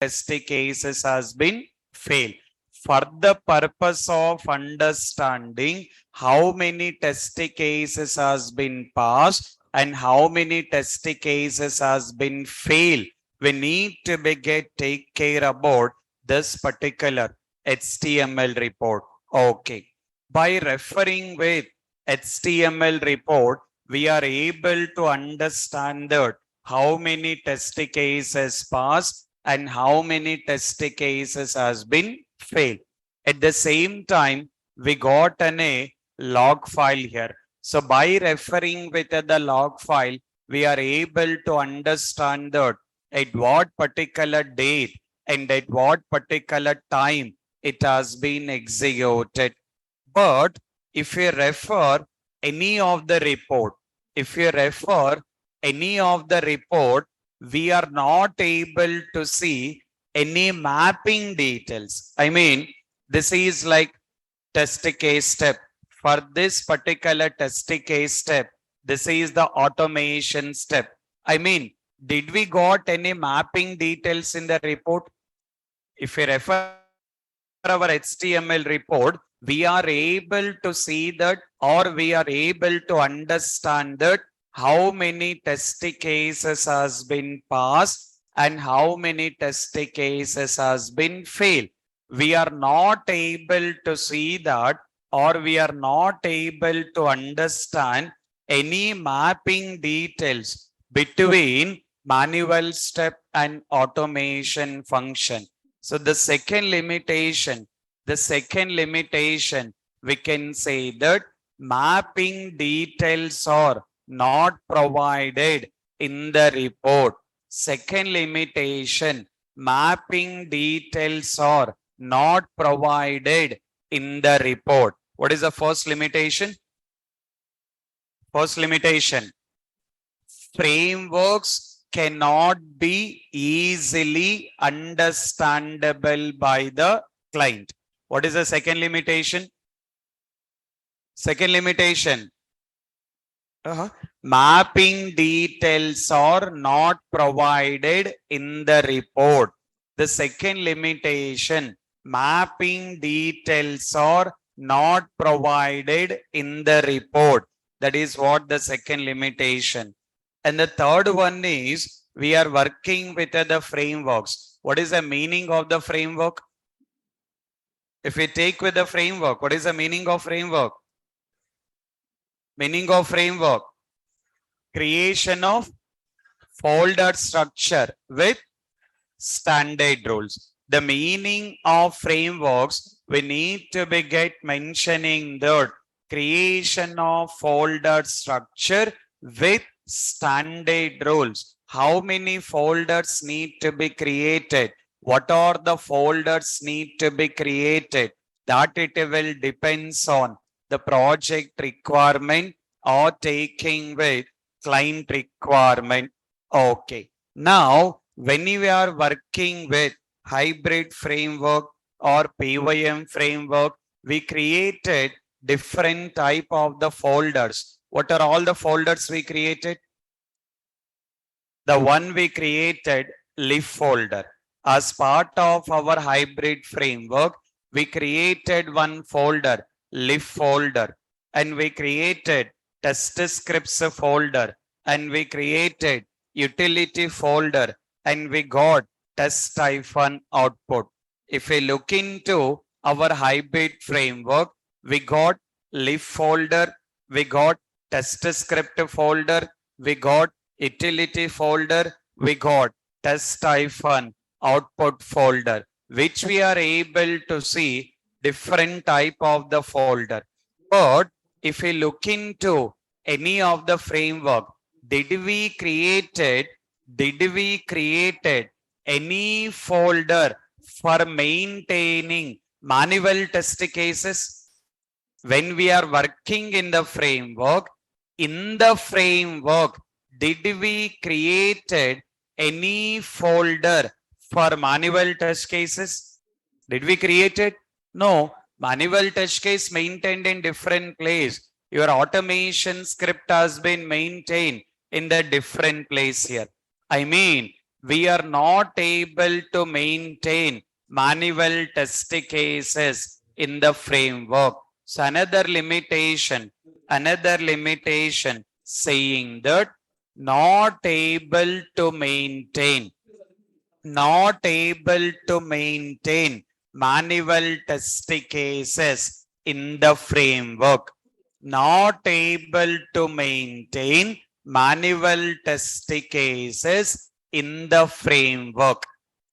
test cases has been failed. For the purpose of understanding how many test cases has been passed and how many test cases has been failed, we need to take care about this particular HTML report. Okay. By referring with HTML report, we are able to understand that how many test cases passed and how many test cases has been failed. At the same time, we got a log file here. So by referring with the log file, we are able to understand that at what particular date and at what particular time it has been executed. But if you refer any of the report, we are not able to see any mapping details. I mean, this is like test case step. For this particular test case step, this is the automation step. I mean, did we got any mapping details in the report? If you refer our HTML report, we are able to see that, or we are able to understand that how many test cases has been passed and how many test cases has been failed. We are not able to see that, or we are not able to understand any mapping details between manual step and automation function. So the second limitation, we can say that mapping details are not provided in the report. Second limitation, mapping details are not provided in the report. What is the first limitation? First limitation, frameworks cannot be easily understandable by the client. What is the second limitation? Second limitation, mapping details are not provided in the report. The second limitation, mapping details are not provided in the report. That is what the second limitation. And the third one is we are working with the frameworks. What is the meaning of the framework? If we take with the framework, what is the meaning of framework? Meaning of framework, creation of folder structure with standard rules. The meaning of frameworks, we need to be mentioning that creation of folder structure with standard rules. How many folders need to be created? What are the folders need to be created? That it will depends on the project requirement or taking with client requirement. Okay. Now, when we are working with hybrid framework or PYM framework, we created different type of the folders. What are all the folders we created? The one we created, lib folder. As part of our hybrid framework, we created one folder, lib folder, and we created test scripts folder, and we created utility folder, and we got test-output. If we look into our hybrid framework, we got lib folder, we got test script folder, we got utility folder, we got test-output folder, which we are able to see different type of the folder. But if we look into any of the framework, did we created any folder for maintaining manual test cases? When we are working in the framework, did we created any folder for manual test cases? Did we create it? No. Manual test case maintained in different place. Your automation script has been maintained in the different place here. I mean, we are not able to maintain manual test cases in the framework. So another limitation saying that not able to maintain, not able to maintain manual test cases in the framework, not able to maintain manual test cases in the framework.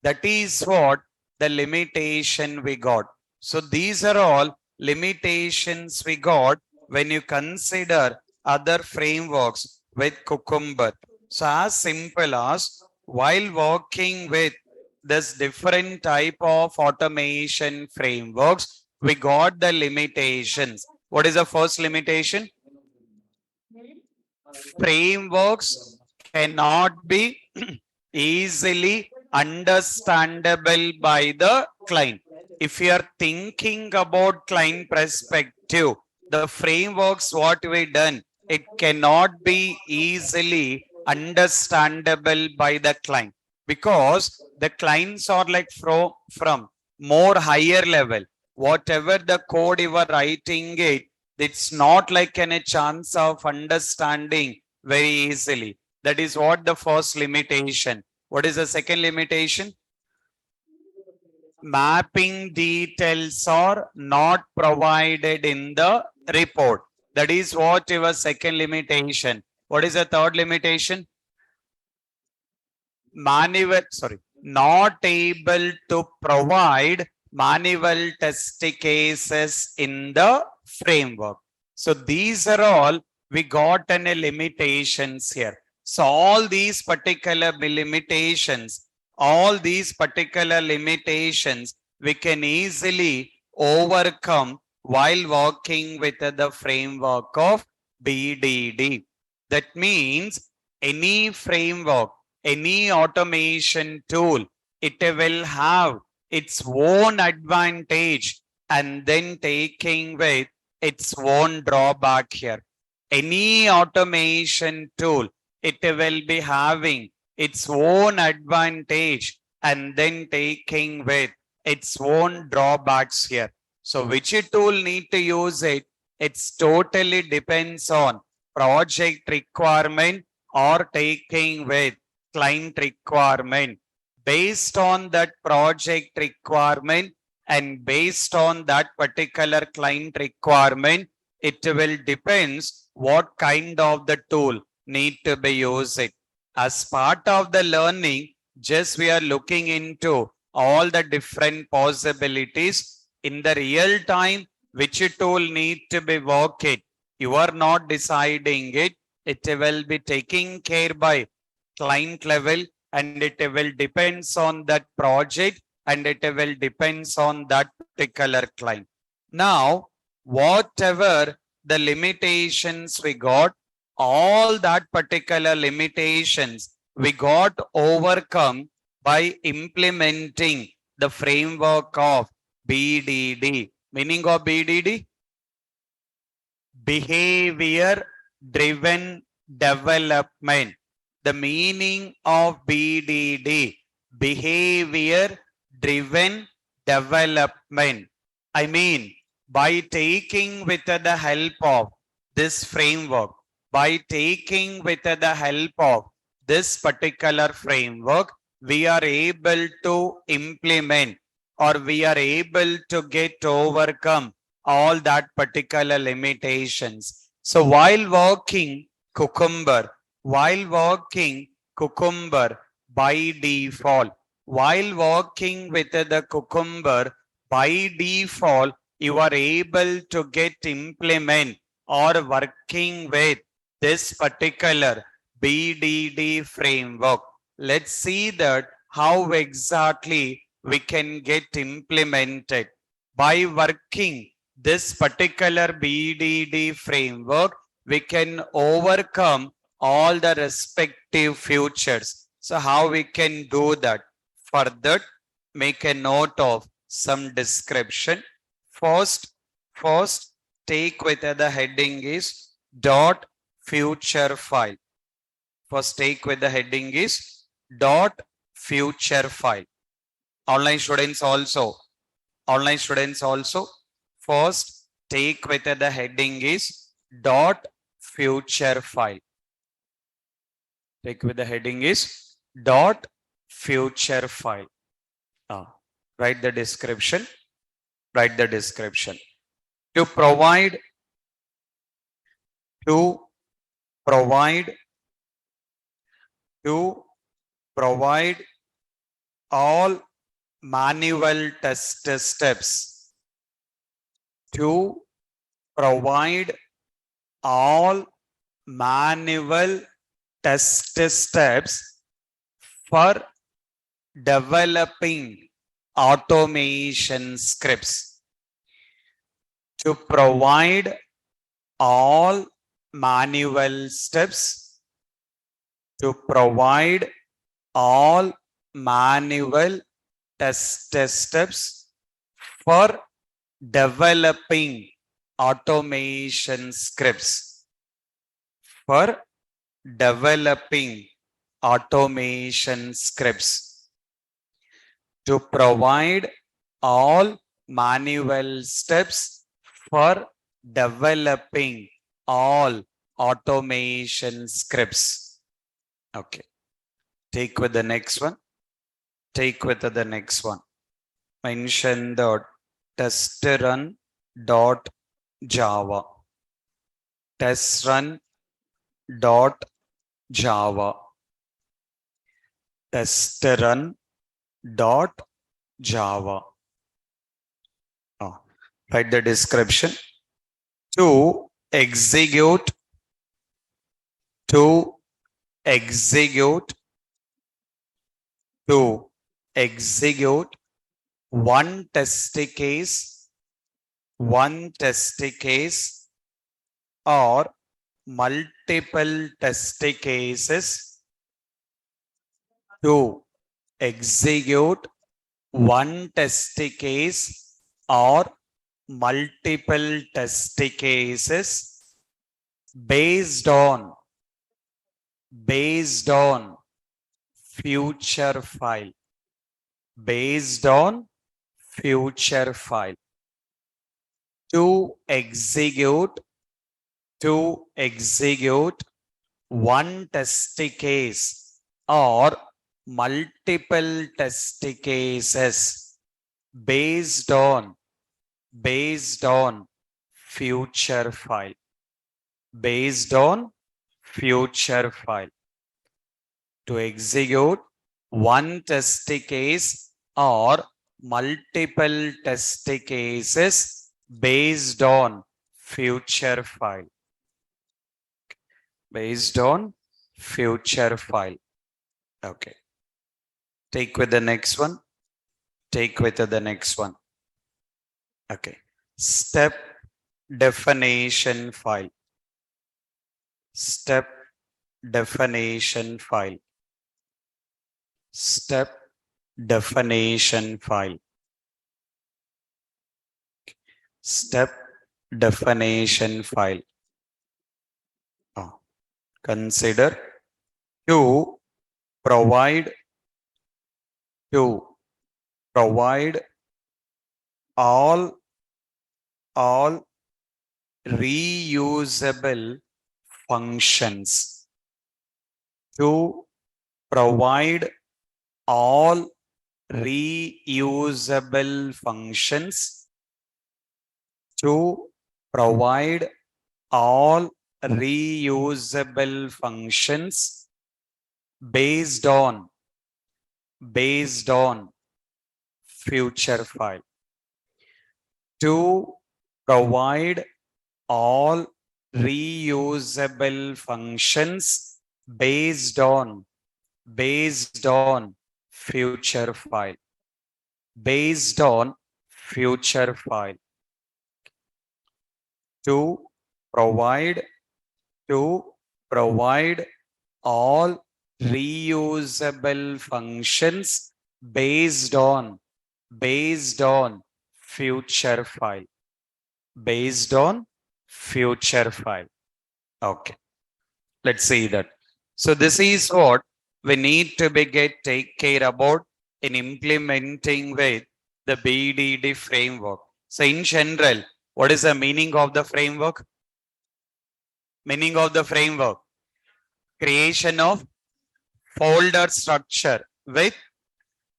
That is what the limitation we got. So these are all limitations we got when you consider other frameworks with Cucumber. So as simple as, while working with this different type of automation frameworks, we got the limitations. What is the first limitation? Frameworks cannot be easily understandable by the client. If you are thinking about client perspective, the frameworks what we done, it cannot be easily understandable by the client, because the clients are like from more higher level. Whatever the code you are writing it, it's not like any chance of understanding very easily. That is what the first limitation. What is the second limitation? Mapping details are not provided in the report. That is what your second limitation. What is the third limitation? Not able to provide manual test cases in the framework. So these are all we got any limitations here. So all these particular limitations we can easily overcome while working with the framework of BDD. That means any framework, any automation tool, it will have its own advantage and then taking with its own drawback here. Any automation tool, it will be having its own advantage and then taking with its own drawbacks here. So which tool need to use it? It's totally depends on project requirement or taking with client requirement. Based on that project requirement and based on that particular client requirement, it will depends what kind of the tool need to be used. As part of the learning, just we are looking into all the different possibilities in the real time, which tool need to be worked. You are not deciding it. It will be taken care by client level and it will depends on that project and it will depends on that particular client. Now, whatever the limitations we got, all that particular limitations we got overcome by implementing the framework of BDD. Meaning of BDD? Behavior driven development. The meaning of BDD, behavior driven development. I mean, by taking with the help of this framework, by taking with the help of this particular framework, we are able to implement or we are able to get overcome all that particular limitations. So while working Cucumber, by default, while working with the Cucumber by default, you are able to get implement or working with this particular BDD framework. Let's see that how exactly we can get implemented. By working this particular BDD framework, we can overcome all the respective futures. So how we can do that? For that, make a note of some description. First, take with the heading is dot future file. First take with the heading is dot future file. Online students also, first take with the heading is dot future file. Take with the heading is dot future file. Write the description. Write the description. To provide to provide to provide all manual test steps. To provide all manual test steps for developing automation scripts. To provide all manual steps. To provide all manual test steps for developing automation scripts. For developing automation scripts. To provide all manual steps for developing all automation scripts. Okay. Take with the next one. Take with the next one. Mention the test run dot Java. Test run dot Java. Test run dot Java. Write the description. To execute to execute one test case or multiple test cases. To execute one test case or multiple test cases based on future file. Based on future file. To execute one test case or multiple test cases based on future file. Based on future file. To execute one test case or multiple test cases based on future file. Based on future file. Okay. Take with the next one. Take with the next one. Okay. Step definition file. Step definition file. Step definition file. Step definition file. Consider to provide all reusable functions. To provide all reusable functions. To provide all reusable functions based on future file. To provide all reusable functions based on future file. Based on future file. To provide all reusable functions based on future file. Based on future file. Okay. Let's see that. So this is what we need to take care about in implementing with the BDD framework. So in general, what is the meaning of the framework? Meaning of the framework: creation of folder structure with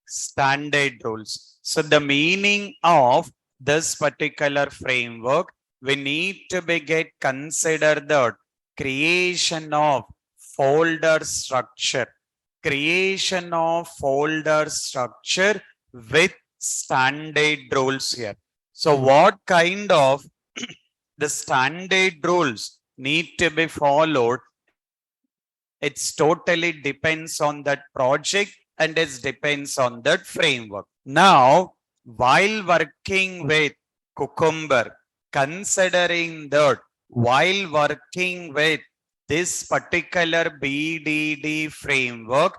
standard rules. So the meaning of this particular framework, we need to consider the creation of folder structure. Creation of folder structure with standard rules here. So what kind of the standard rules need to be followed? It's totally depends on that project and it depends on that framework. Now, while working with Cucumber, considering that while working with this particular BDD framework,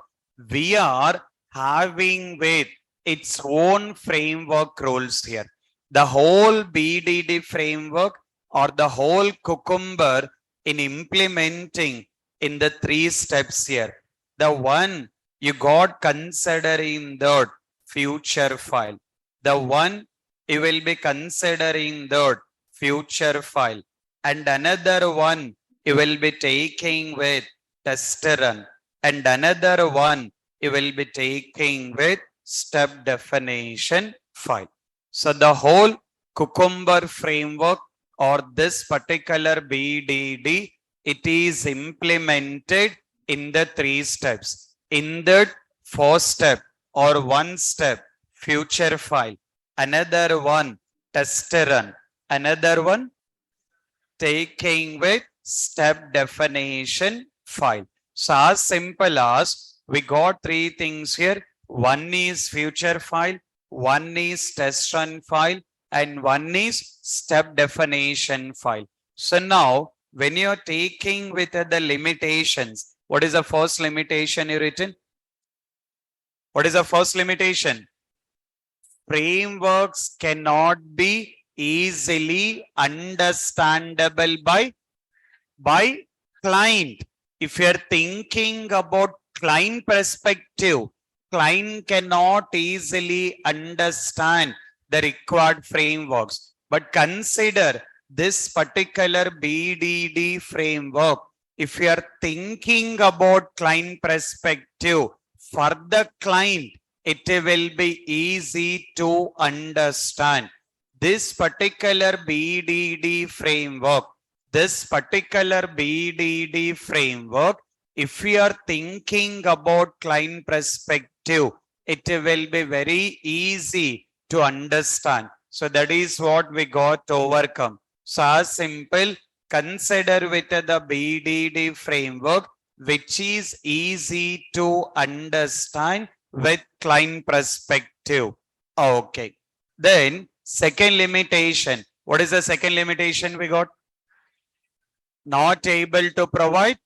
we are having with its own framework rules here. The whole BDD framework or the whole Cucumber in implementing in the 3 steps here. The one you got considering the future file. The one you will be considering the future file. And another one you will be taking with test run. And another one you will be taking with step definition file. So the whole Cucumber framework or this particular BDD, it is implemented in the 3 steps. In the first step or one step, future file. Another one, test run. Another one, taking with step definition file. So as simple as we got 3 things here. One is future file, one is test run file, and one is step definition file. So now when you're taking with the limitations, what is the first limitation you written? What is the first limitation? Frameworks cannot be easily understandable by client. If you're thinking about client perspective, client cannot easily understand the required frameworks. But consider this particular BDD framework. If you are thinking about client perspective, for the client, it will be easy to understand. This particular BDD framework, if we are thinking about client perspective, it will be very easy to understand. So that is what we got to overcome. So as simple, consider with the BDD framework, which is easy to understand with client perspective. Okay. Then second limitation. What is the second limitation we got? Not able to provide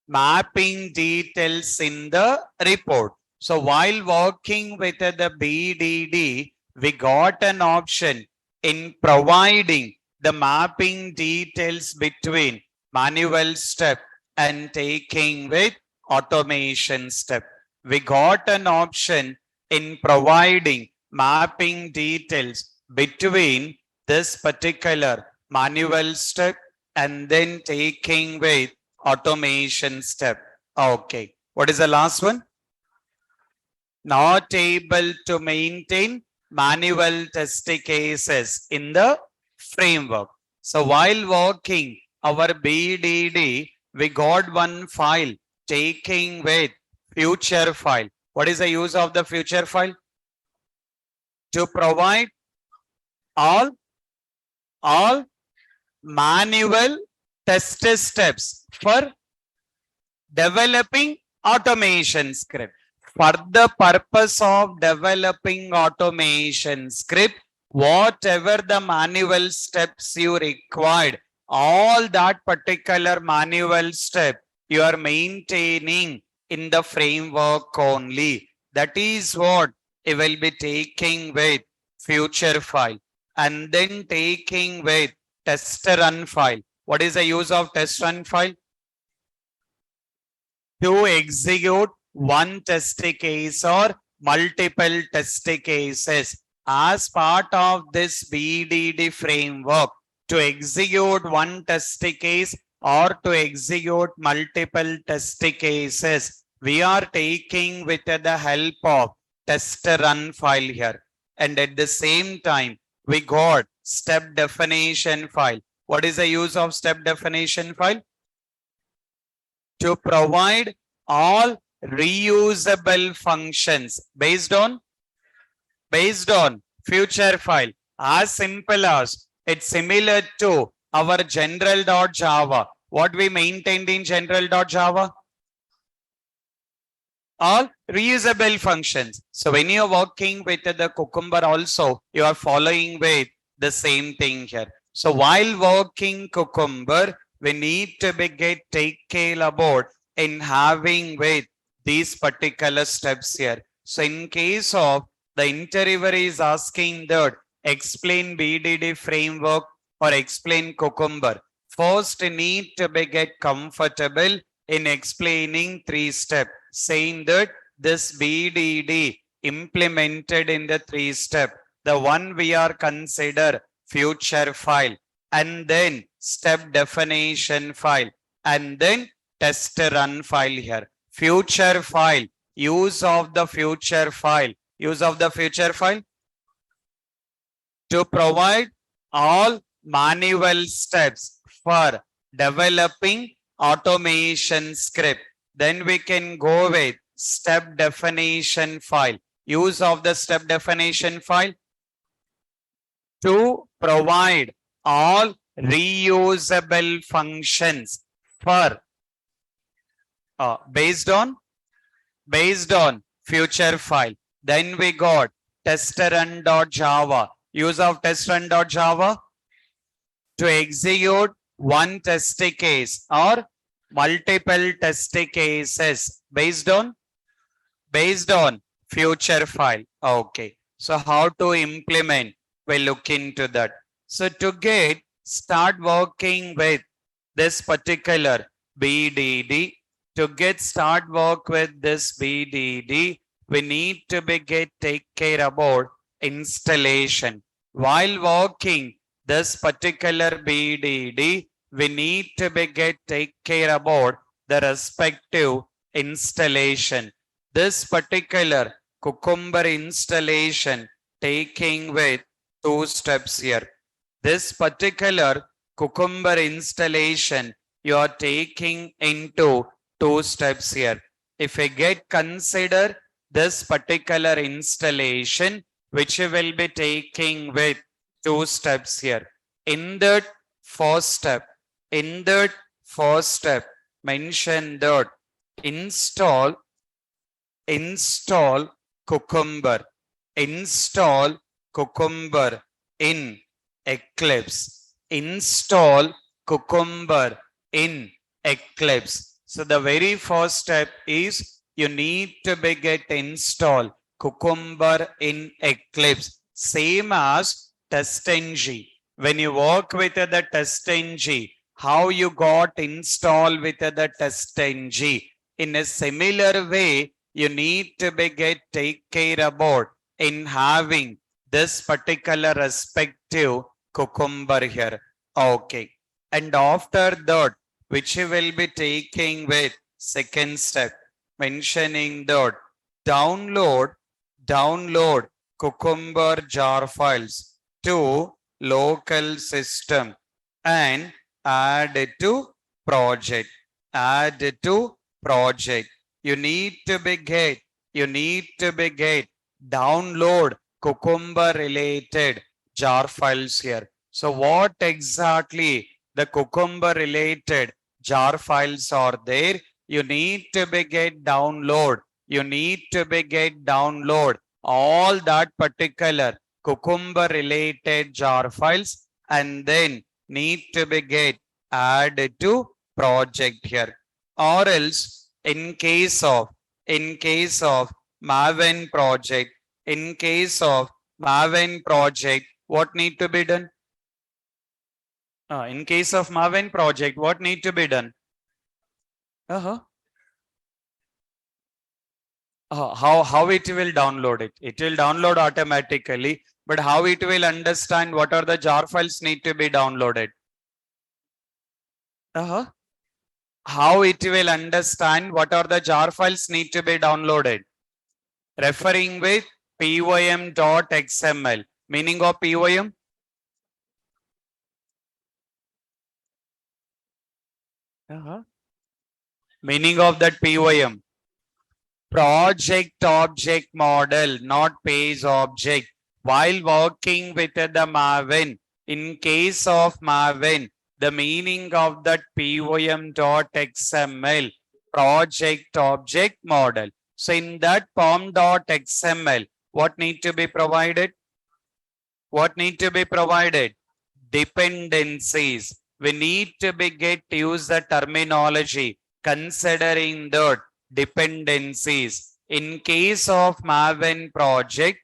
mapping details in the report. So while working with the BDD, we got an option in providing the mapping details between manual step and taking with automation step. We got an option in providing mapping details between this particular manual step and then taking with automation step. Okay. What is the last one? Not able to maintain manual test cases in the framework. So while working our BDD, we got one file taking with future file. What is the use of the future file? To provide all manual test steps for developing automation script. For the purpose of developing automation script, whatever the manual steps you required, all that particular manual step you are maintaining in the framework only. That is what you will be taking with future file and then taking with test run file. What is the use of test run file? To execute one test case or multiple test cases. As part of this BDD framework, to execute one test case or to execute multiple test cases, we are taking with the help of test run file here. And at the same time, we got step definition file. What is the use of step definition file? To provide all reusable functions based on future file. As simple as it's similar to our general.java. What we maintained in general.java? All reusable functions. So when you are working with the Cucumber also, you are following with the same thing here. So while working Cucumber, we need to take care about in having with these particular steps here. So in case of the interviewer is asking that explain BDD framework or explain Cucumber, first need to get comfortable in explaining 3 steps, saying that this BDD implemented in the 3 step, the one we are consider future file, and then step definition file, and then test run file here. Future file, use of the future file, to provide all manual steps for developing automation script. Then we can go with step definition file. Use of the step definition file to provide all reusable functions for based on future file. Then we got testrun.java. Use of testrun.java to execute one test case or multiple test cases based on future file. Okay. So how to implement? We'll look into that. So to start working with this particular BDD, to start work with this BDD, we need to take care about installation. While working this particular BDD, we need to take care about the respective installation. This particular Cucumber installation taking with 2 steps here. This particular Cucumber installation you are taking into 2 steps here. If we consider this particular installation, which you will be taking with 2 steps here. In that first step, mention that install Cucumber, in Eclipse, install Cucumber in Eclipse. So the very first step is you need to install Cucumber in Eclipse, same as TestNG. When you work with the TestNG, how you got installed with the TestNG? In a similar way, you need to take care about in having this particular respective Cucumber here. Okay. And after that, which you will be taking with second step, mentioning that download Cucumber jar files to local system and add it to project. You need to download Cucumber related jar files here. So what exactly the Cucumber related jar files are there? You need to download. You need to download all that particular Cucumber related jar files and then need to add to project here. Or else in case of Maven project, what need to be done? In case of Maven project, what need to be done? How it will download it? It will download automatically, but how it will understand what are the jar files need to be downloaded? How it will understand what are the jar files need to be downloaded? Referring with pym.xml. Meaning of pym? Meaning of that pym? Project object model, not page object. While working with the Maven, in case of Maven, the meaning of that pym.xml, project object model. So in that pom.xml, what need to be provided? What need to be provided? Dependencies. We need to be get use the terminology considering that dependencies. In case of Maven project,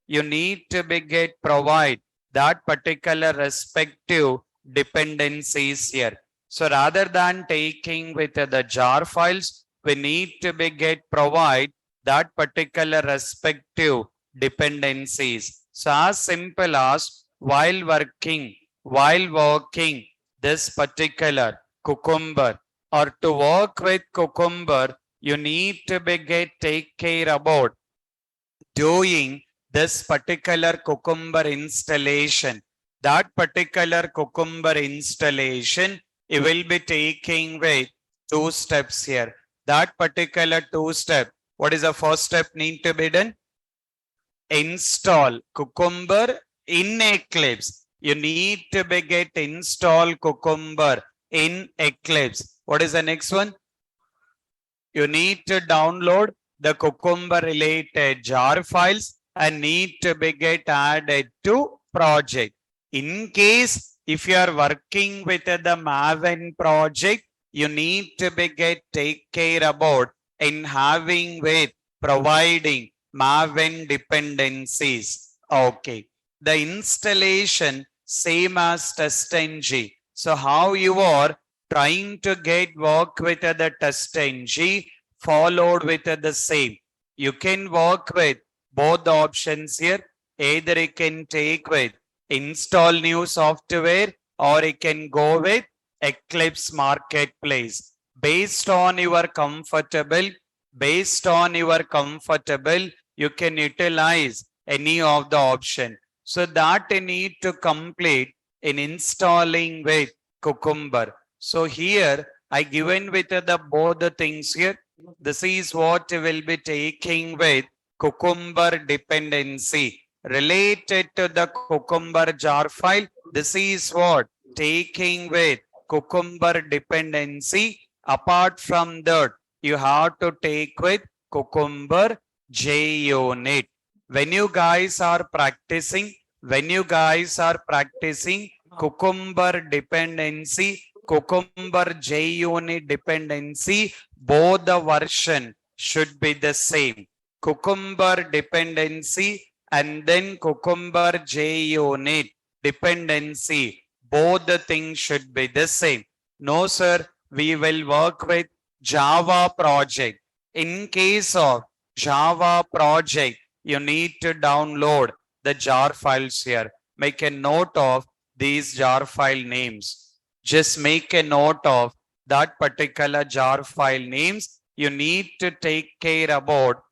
you need to be get provide that particular respective dependencies here. So rather than taking with the jar files, we need to be get provide that particular respective dependencies. So as simple as while working this particular cucumber, or to work with cucumber, you need to be get take care about doing this particular cucumber installation. That particular cucumber installation, you will be taking with two steps here. That particular two step, what is the first step need to be done? Install cucumber in Eclipse. You need to be get install cucumber in Eclipse. What is the next one? You need to download the cucumber related jar files and need to be get added to project. In case if you are working with the Maven project, you need to be get take care about in having with providing Maven dependencies. Okay. The installation same as testng. So how you are trying to get work with the testng followed with the same. You can work with both the options here. Either you can take with install new software or you can go with Eclipse Marketplace. Based on your comfortable, you can utilize any of the option. So that you need to complete in installing with Cucumber. So here I given with the both the things here. This is what will be taking with Cucumber dependency related to the Cucumber jar file. This is what taking with Cucumber dependency. Apart from that, you have to take with Cucumber JUnit. When you guys are practicing, Cucumber dependency, Cucumber JUnit dependency, both the version should be the same. Cucumber dependency and then Cucumber JUnit dependency, both the things should be the same. No, sir, we will work with Java project. In case of Java project, you need to download the jar files here. Make a note of these jar file names. Just make a note of that particular jar file names. You need to take care about,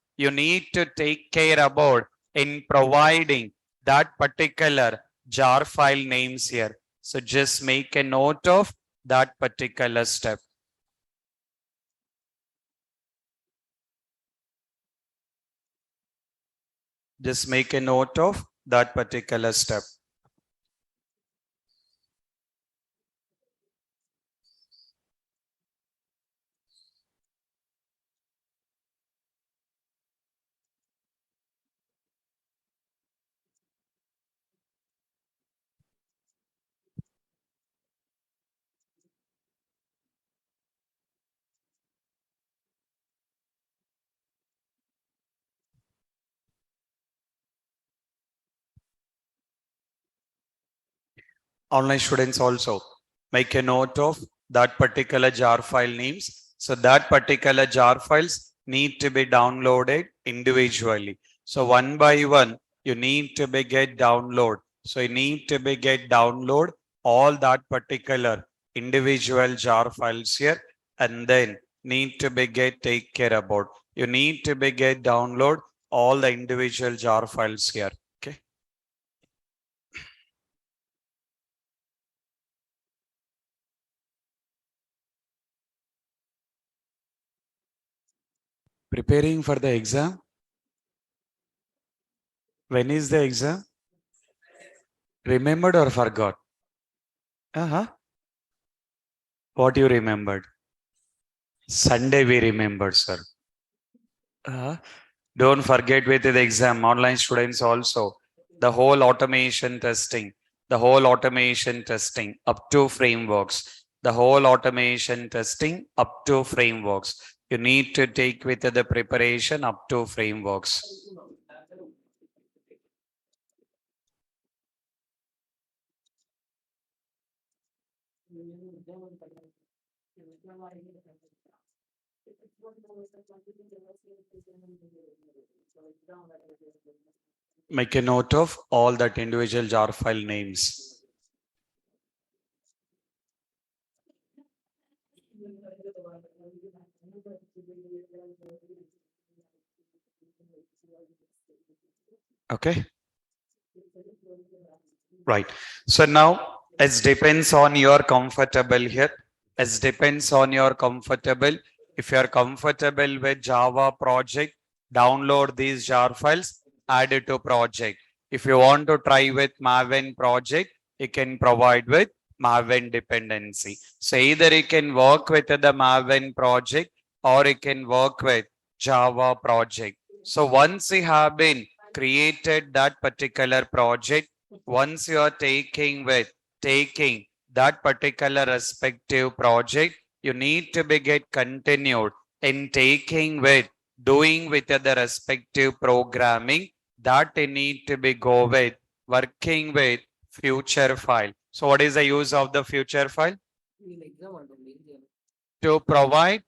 in providing that particular jar file names here. So just make a note of that particular step. Just make a note of that particular step. Online students also make a note of that particular jar file names. So that particular jar files need to be downloaded individually. So one by one, you need to be get download. So you need to be get download all that particular individual jar files here, and then need to be get take care about. You need to be get download all the individual jar files here. Okay. Preparing for the exam. When is the exam? Remembered or forgot? Uh-huh. What you remembered? Sunday we remembered, sir. Don't forget with the exam, online students also, the whole automation testing, up to frameworks, the whole automation testing up to frameworks. You need to take with the preparation up to frameworks. Make a note of all that individual jar file names. Okay. Right. So now it depends on your comfortable here. It depends on your comfortable. If you are comfortable with Java project, download these jar files, add it to project. If you want to try with Maven project, you can provide with Maven dependency. So either you can work with the Maven project or you can work with Java project. So once you have been created that particular project, once you are taking that particular respective project, you need to be get continued in taking with doing with the respective programming that you need to be go with working with future file. So what is the use of the future file? To provide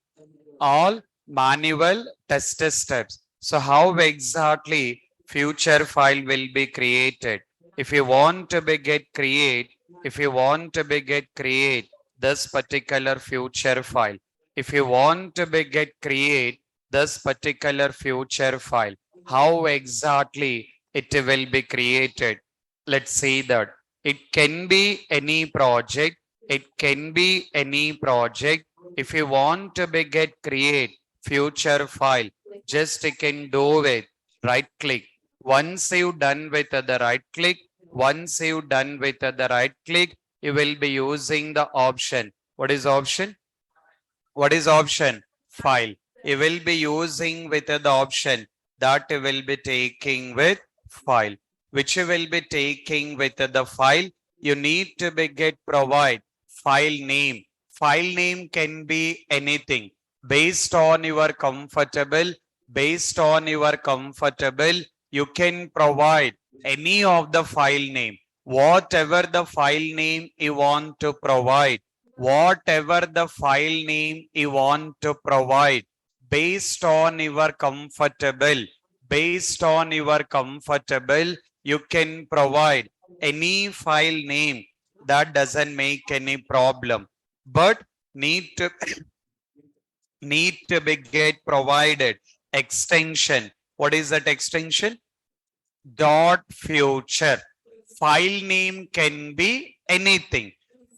all manual test steps. So how exactly future file will be created? If you want to be if you want to be create this particular future file, if you want to be create this particular future file, how exactly it will be created? Let's see that it can be any project. It can be any project. If you want to be create future file, just you can do it. Right click. Once you done with the right click, once you done with the right click, you will be using the option. What is option? What is option? File. You will be using with the option that you will be taking with file, which you will be taking with the file. You need to be get provide file name. File name can be anything based on your comfortable, based on your comfortable. You can provide any of the file name, whatever the file name you want to provide, whatever the file name you want to provide, based on your comfortable, based on your comfortable, you can provide any file name. That doesn't make any problem, but need to need to be get provided extension. What is that extension? Dot future. File name can be anything.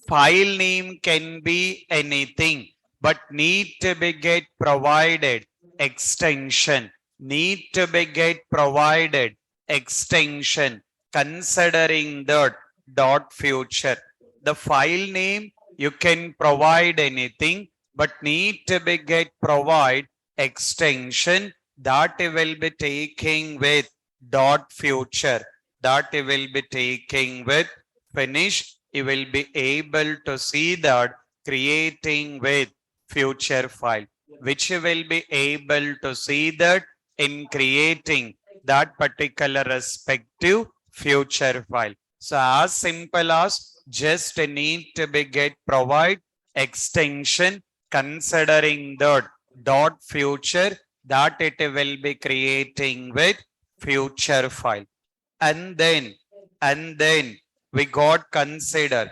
File name can be anything, but need to be get provided extension. Need to be get provided extension considering that dot future. The file name you can provide anything, but need to be get provide extension that will be taking with dot future, that you will be taking with finish. You will be able to see that creating with future file, which you will be able to see that in creating that particular respective future file. So as simple as just need to be get provide extension considering the dot future that it will be creating with future file. And then we got consider,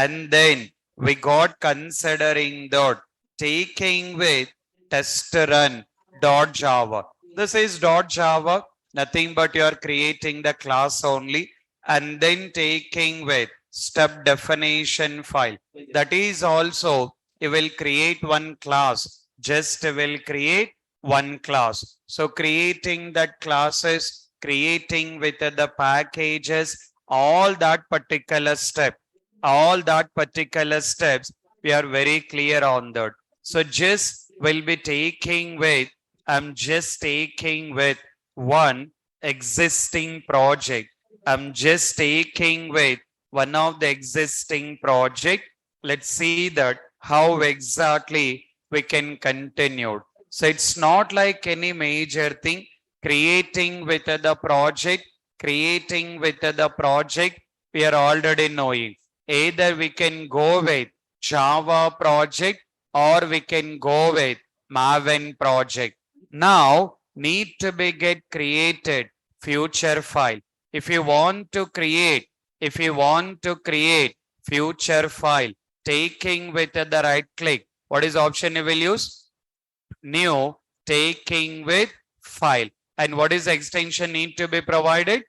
and then we got considering dot taking with test run dot java. This is dot java, nothing but you are creating the class only, and then taking with step definition file. That is also you will create one class, just will create one class. So creating that classes, creating with the packages, all that particular step, all that particular steps, we are very clear on that. So just will be taking with, I'm just taking with one existing project. I'm just taking with one of the existing project. Let's see that how exactly we can continue. So it's not like any major thing. Creating with the project, creating with the project, we are already knowing. Either we can go with Java project or we can go with Maven project. Now need to be get created future file. If you want to create, if you want to create future file, taking with the right click, what is option you will use? New, taking with file. And what is extension need to be provided?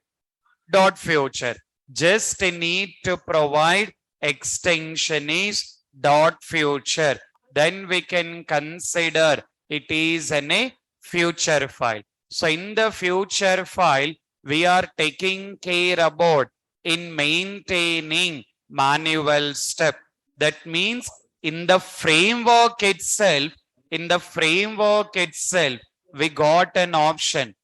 Dot future. Just need to provide extension is dot future. Then we can consider it is a future file. So in the future file, we are taking care about in maintaining manual step. That means in the framework itself, in the framework itself, we got an option.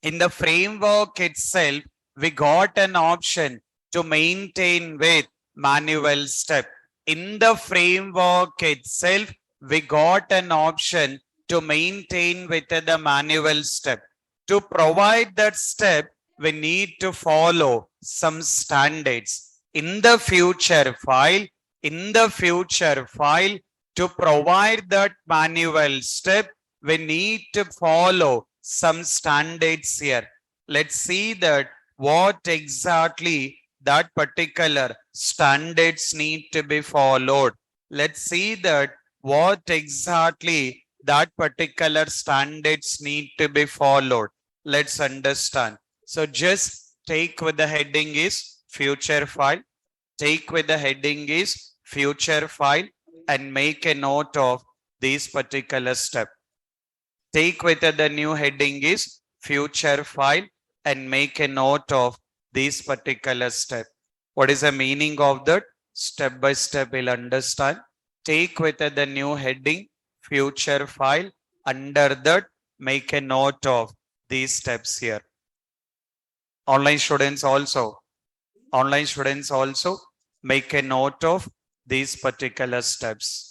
In the framework itself, we got an option to maintain with manual step. In the framework itself, we got an option to maintain with the manual step. To provide that step, we need to follow some standards. In the future file, in the future file, to provide that manual step, we need to follow some standards here. Let's see that what exactly that particular standards need to be followed. Let's see that what exactly that particular standards need to be followed. Let's understand. So just take with the heading is future file. Take with the heading is future file and make a note of this particular step. Take with the new heading is future file and make a note of this particular step. What is the meaning of that? Step by step we'll understand. Take with the new heading future file. Under that, make a note of these steps here. Online students also, online students also make a note of these particular steps.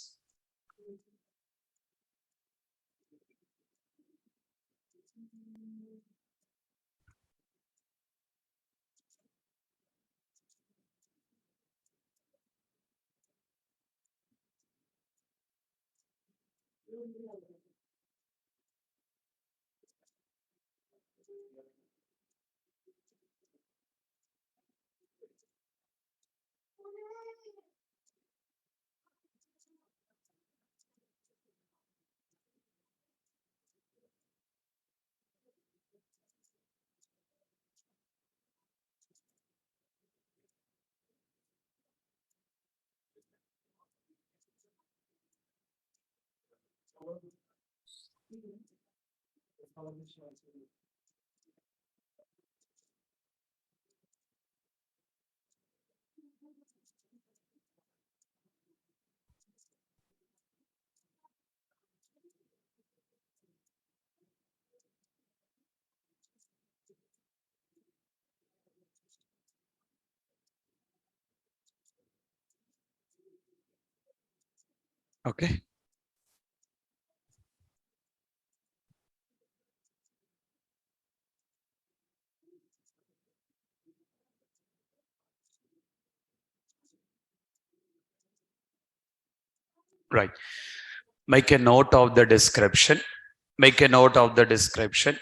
Okay. Right. Make a note of the description. Make a note of the description.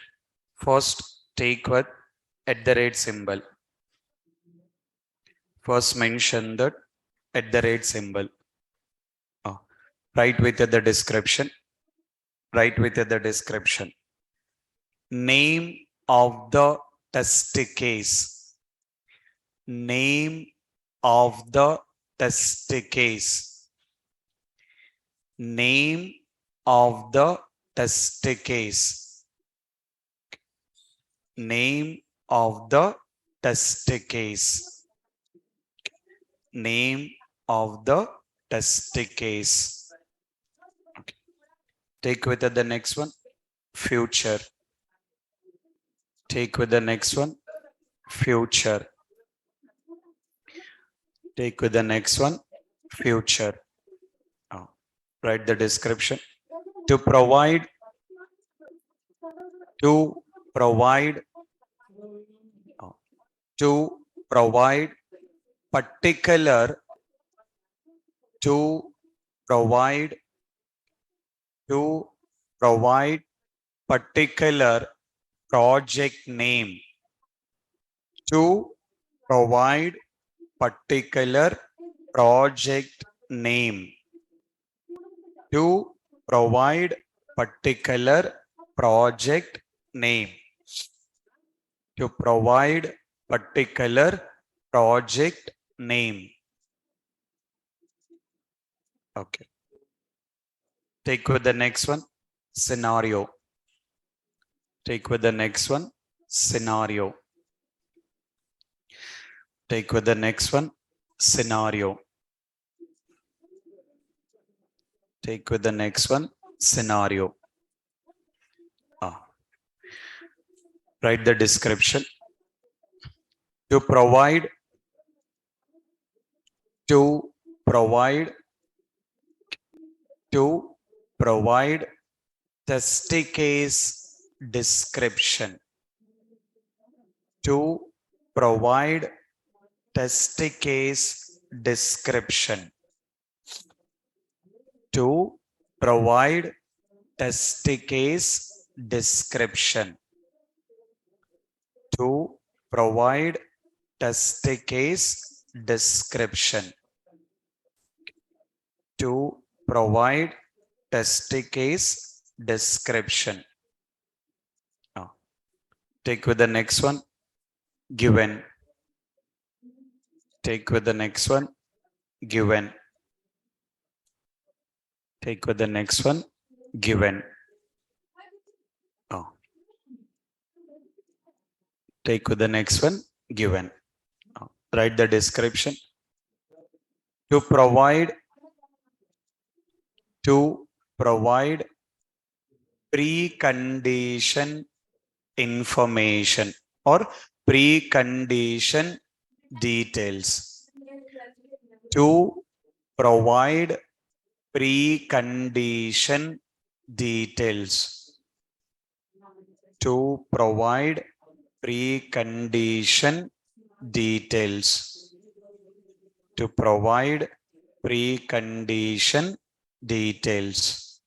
First, take with @ symbol. First mention that @ symbol. Write with the description. Write with the description. Name of the test case. Name of the test case. Name of the test case. Name of the test case. Name of the test case. Okay. Take with the next one. Future. Take with the next one. Future. Take with the next one. Future. Write the description. To provide to provide particular to provide particular project name. To provide particular project name. To provide particular project name. To provide particular project name. Okay. Take with the next one. Scenario. Take with the next one. Scenario. Take with the next one. Scenario. Take with the next one. Scenario. Write the description. To provide test case description. To provide test case description. To provide test case description. To provide test case description. To provide test case description. Take with the next one. Given. Take with the next one. Given. Take with the next one. Given. Take with the next one. Given. Write the description. To provide precondition information or precondition details. To provide precondition details. To provide precondition details. To provide precondition details.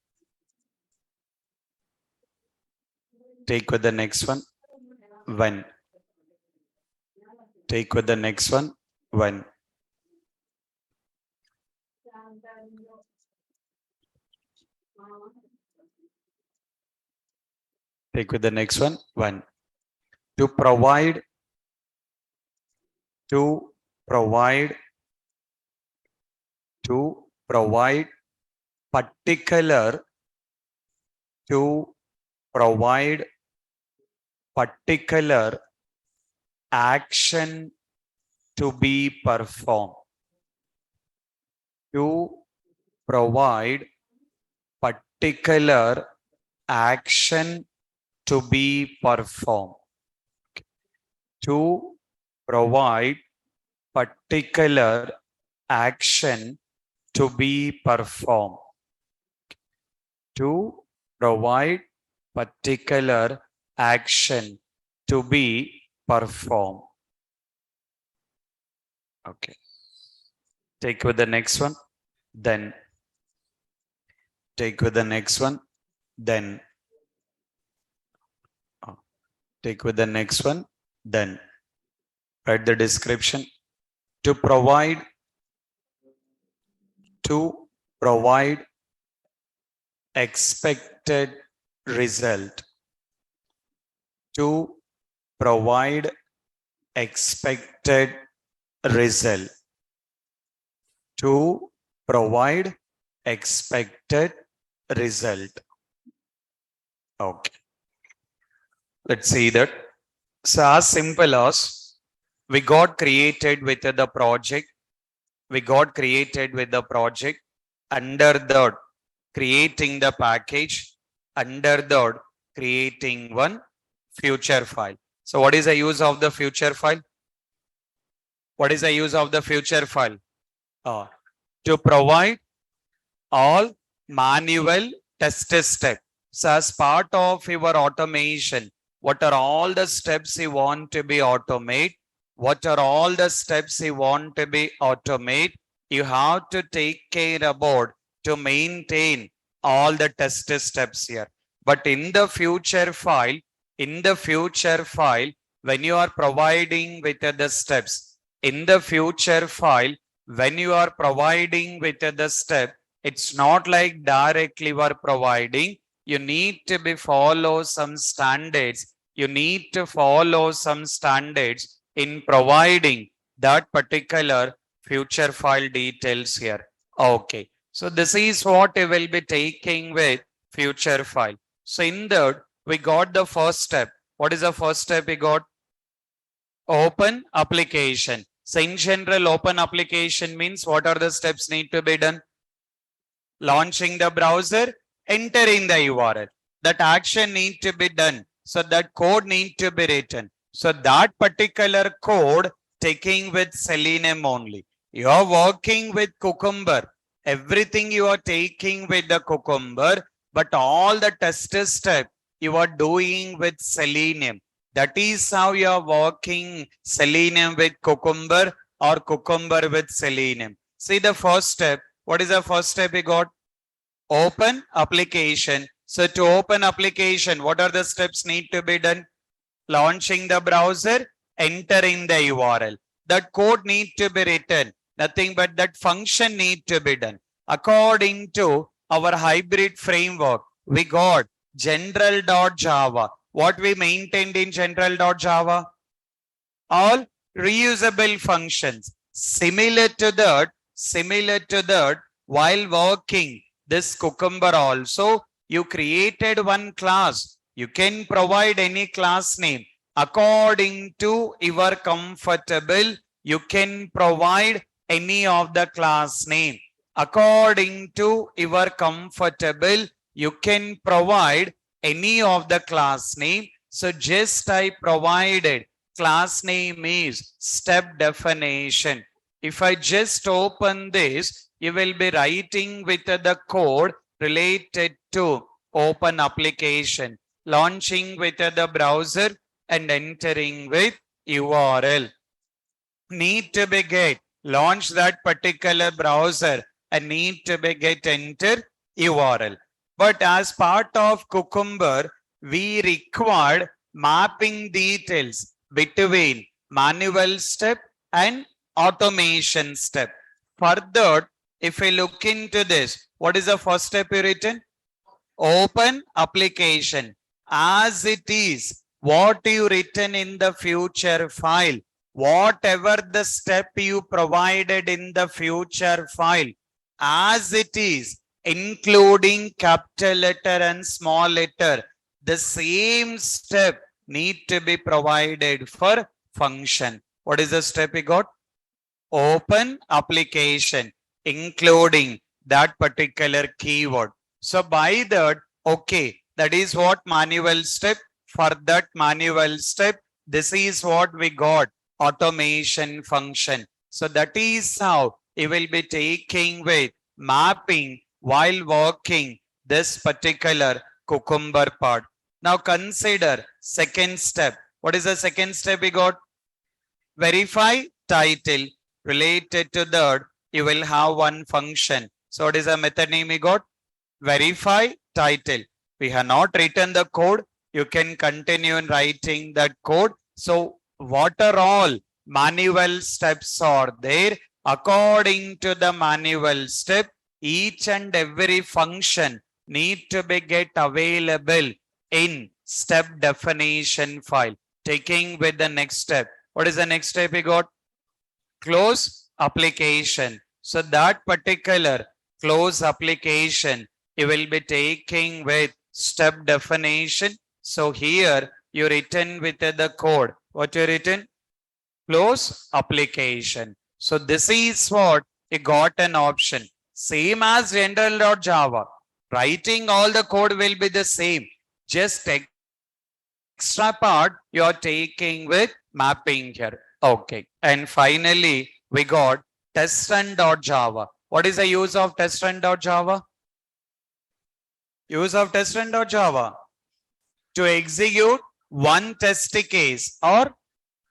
Take with the next one. When. Take with the next one. When. Take with the next one. When. To provide particular action to be performed. To provide particular action to be performed. To provide particular action to be performed. To provide particular action to be performed. Okay. Take with the next one. Then. take with the next one, then take with the next one, then write the description. To provide expected result. To provide expected result. To provide expected result. Okay. Let's see that. So as simple as we got created with the project. We got created with the project. Under the creating the package. Under the creating one future file. So what is the use of the future file? What is the use of the future file? To provide all manual test step. So as part of your automation, what are all the steps you want to be automate? What are all the steps you want to be automate? You have to take care about to maintain all the test steps here. But in the future file, when you are providing with the steps, in the future file, when you are providing with the step, it's not like directly you are providing. You need to be follow some standards. You need to follow some standards in providing that particular future file details here. Okay. So this is what we will be taking with future file. So in that, we got the first step. What is the first step we got? Open application. So in general, open application means what are the steps need to be done? Launching the browser, entering the URL. That action need to be done. So that code need to be written. So that particular code taking with Selenium only. You are working with Cucumber. Everything you are taking with the Cucumber, but all the test step you are doing with Selenium. That is how you are working Selenium with Cucumber or Cucumber with Selenium. See the first step. What is the first step we got? Open application. So to open application, what are the steps need to be done? Launching the browser, entering the URL. That code need to be written. Nothing but that function need to be done. According to our hybrid framework, we got general.java. What we maintained in general.java? All reusable functions. Similar to that, while working this Cucumber also, you created one class. You can provide any class name according to your comfortable. You can provide any of the class name according to your comfortable. You can provide any of the class name. So just I provided class name is step definition. If I just open this, you will be writing with the code related to open application, launching with the browser and entering with URL. Need to be get launch that particular browser and need to be get enter URL. But as part of Cucumber, we required mapping details between manual step and automation step. Further, if we look into this, what is the first step you written? Open application. As it is, what you written in the future file, whatever the step you provided in the future file, as it is, including capital letter and small letter, the same step need to be provided for function. What is the step we got? Open application, including that particular keyword. So by that, okay, that is what manual step. For that manual step, this is what we got, automation function. So that is how you will be taking with mapping while working this particular Cucumber part. Now consider second step. What is the second step we got? Verify title. Related to that, you will have one function. So what is the method name we got? verify title. We have not written the code. You can continue in writing that code. So what are all manual steps are there? According to the manual step, each and every function need to be get available in step definition file. Taking with the next step. What is the next step we got? Close application. So that particular close application you will be taking with step definition. So here you written with the code. What you written? Close application. So this is what you got an option. Same as general.java. Writing all the code will be the same. Just extra part you are taking with mapping here. Okay. And finally, we got test_run.java. What is the use of test_run.java? Use of test_run.java to execute one test case or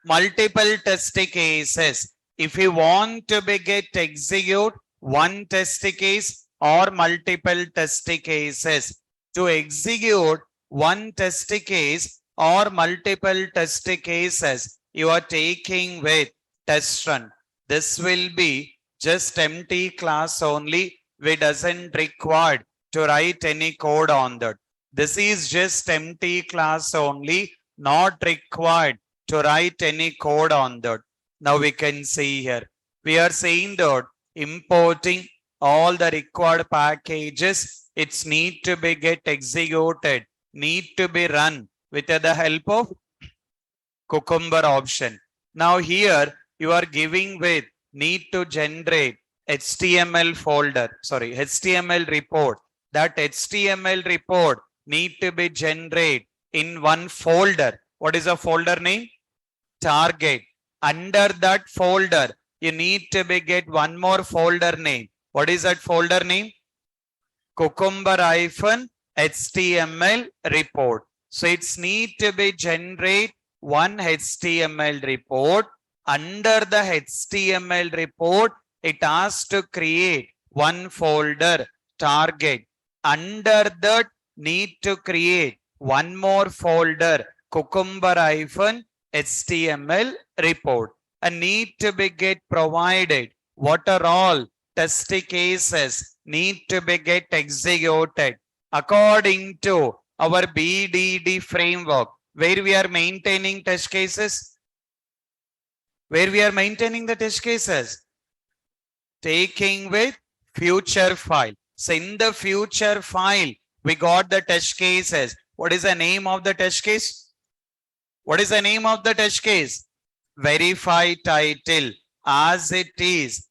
multiple test cases. If you want to be get execute one test case or multiple test cases, to execute one test case or multiple test cases, you are taking with test run. This will be just empty class only. We doesn't require to write any code on that. This is just empty class only, not required to write any code on that. Now we can see here. We are saying that importing all the required packages, it's need to be get executed, need to be run with the help of Cucumber option. Now here you are giving with need to generate HTML folder, sorry, HTML report. That HTML report need to be generated in one folder. What is the folder name? Target. Under that folder, you need to be get one more folder name. What is that folder name? Cucumber-HTML report. So it's need to be generate one HTML report. Under the HTML report, it has to create one folder target. Under that, need to create one more folder Cucumber-HTML report, and need to be get provided what are all test cases need to be get executed according to our BDD framework, where we are maintaining test cases. Where we are maintaining the test cases, taking with future file. So in the future file, we got the test cases. What is the name of the test case? What is the name of the test case? Verify title. As it is,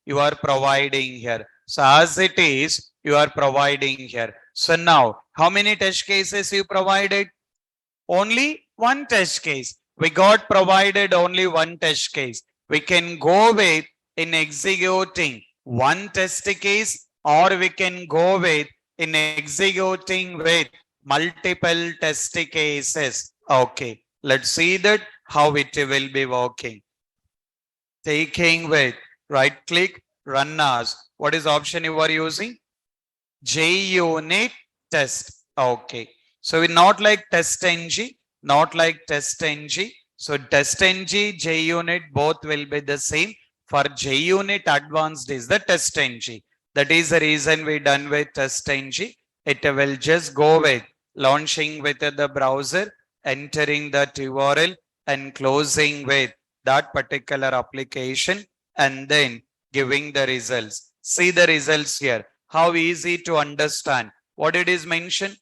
you are providing here. So as it is, you are providing here. So now, how many test cases you provided? Only one test case. We got provided only one test case. We can go with in executing one test case, or we can go with in executing with multiple test cases. Okay, let's see that how it will be working. Taking with right click, run as. What is option you are using? JUnit test. Okay. So we not like test-ng, not like test-ng. So test-ng, JUnit both will be the same. For JUnit advanced is the test-ng. That is the reason we done with test-ng. It will just go with launching with the browser, entering that URL and closing with that particular application, and then giving the results. See the results here. How easy to understand. What it is mentioned?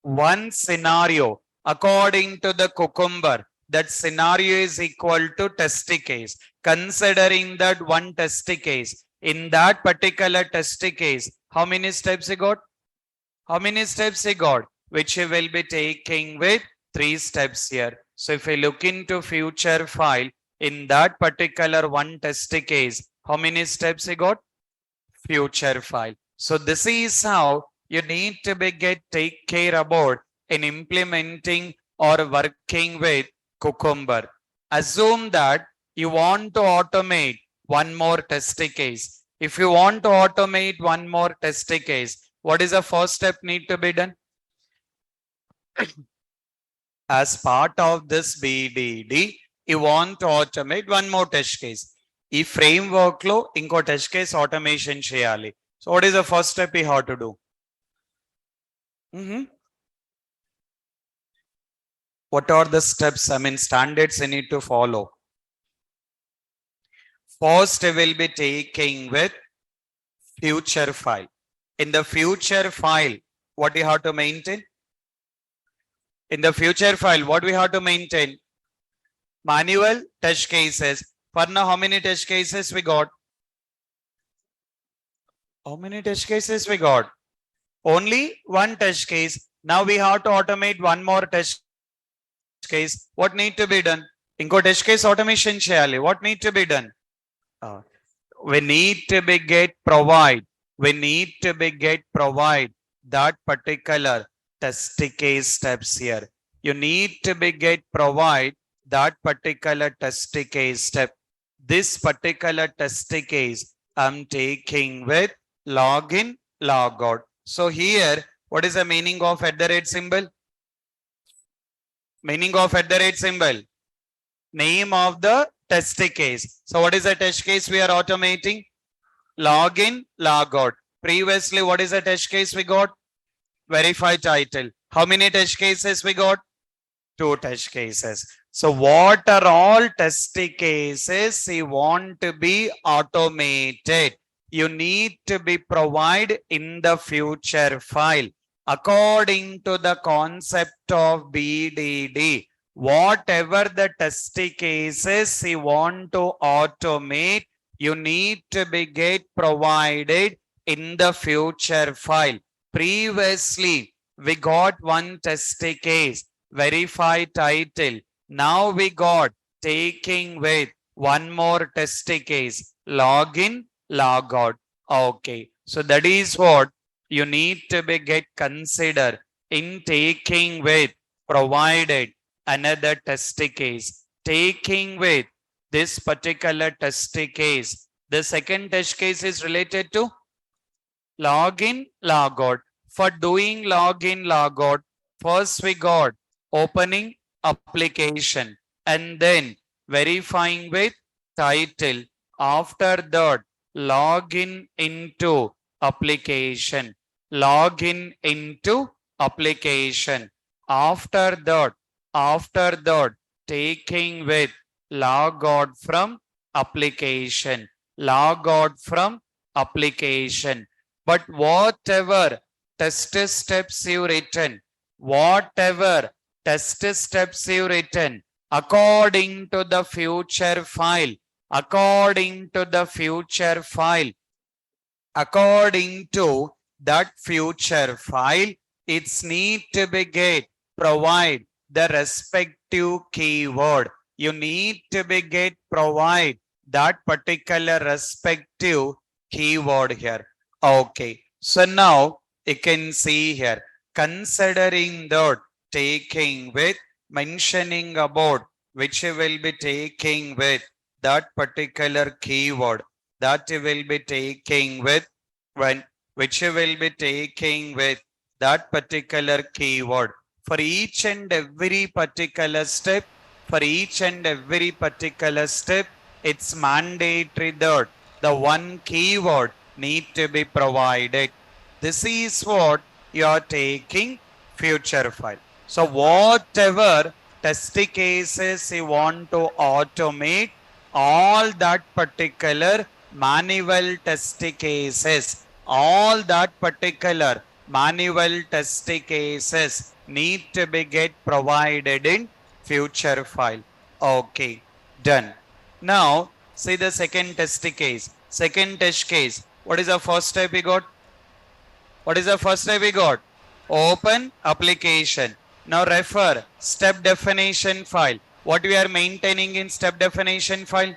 One scenario according to the Cucumber, that scenario is equal to test case. Considering that one test case, in that particular test case, how many steps he got? How many steps he got? Which he will be taking with 3 steps here. So if we look into future file, in that particular one test case, how many steps he got? Future file. So this is how you need to be take care about in implementing or working with Cucumber. Assume that you want to automate one more test case. If you want to automate one more test case, what is the first step need to be done? As part of this BDD, you want to automate one more test case. ఈ framework లో ఇంకో test case automation చేయాలి. So what is the first step we have to do? What are the steps, I mean standards you need to follow? First will be taking with future file. In the future file, what we have to maintain? In the future file, what we have to maintain? Manual test cases. For now, how many test cases we got? How many test cases we got? Only one test case. Now we have to automate one more test case. What need to be done? Inko test case automation cheyali. What need to be done? We need to be provide that particular test case steps here. You need to be provide that particular test case step. This particular test case I'm taking with login, logout. So here, what is the meaning of @ symbol? Meaning of @ symbol? Name of the test case. So what is the test case we are automating? Login, logout. Previously, what is the test case we got? Verify title. How many test cases we got? 2 test cases. So what are all test cases you want to be automated? You need to be provided in the future file. According to the concept of BDD, whatever the test cases you want to automate, you need to be provided in the future file. Previously, we got one test case, verify title. Now we got taking with one more test case, login, logout. Okay, so that is what you need to be consider in taking with provided another test case. Taking with this particular test case, the second test case is related to login, logout. For doing login, logout, first we got opening application and then verifying with title. After that, login into application. Login into application. After that, taking with logout from application. Logout from application. But whatever test steps you written, according to the future file, according to that future file, it's need to be provide the respective keyword. You need to be provide that particular respective keyword here. Okay, so now you can see here, considering that taking with, mentioning about which will be taking with that particular keyword, that will be taking with which will be taking with that particular keyword. For each and every particular step, it's mandatory that the one keyword need to be provided. This is what you are taking future file. So whatever test cases you want to automate, all that particular manual test cases, need to be provided in future file. Okay, done. Now see the second test case. What is the first step we got? Open application. Now refer step definition file. What we are maintaining in step definition file?